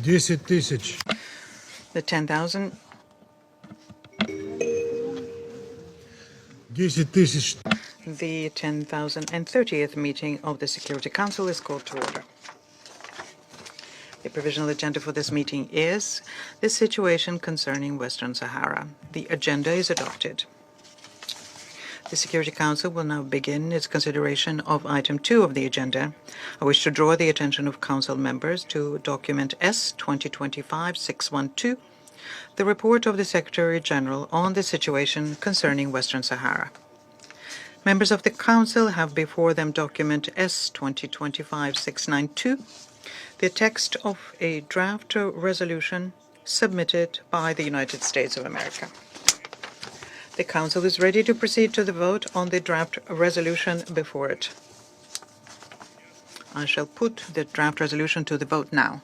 10 тысяч. The 10,000. 10 тысяч. The 10,030th meeting of the Security Council is called to order. The provisional agenda for this meeting is the situation concerning Western Sahara. The agenda is adopted. The Security Council will now begin its consideration of item 2 of the agenda. I wish to draw the attention of Council members to document S 2025-612, the report of the Secretary-General on the situation concerning Western Sahara. Members of the Council have before them document S 2025-692, the text of a draft resolution submitted by the United States of America. The Council is ready to proceed to the vote on the draft resolution before it. I shall put the draft resolution to the vote now.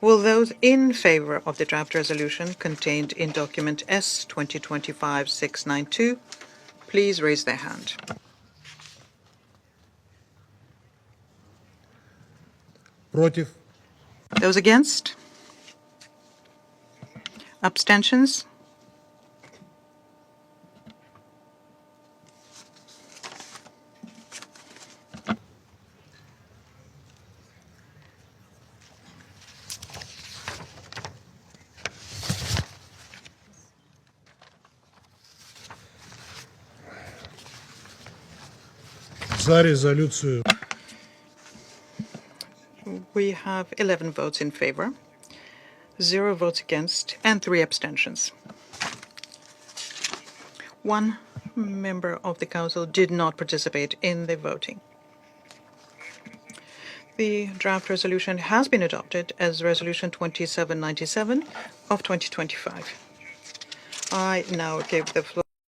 Will those in favor of the draft resolution contained in document S 2025-692 please raise their hand? Против. Those against? Abstentions? За резолюцию. We have 11 votes in favor, 0 votes against, and 3 abstentions. 1 member of the Council did not participate in the voting. The draft resolution has been adopted as Resolution 2797 of 2025. I now give the floor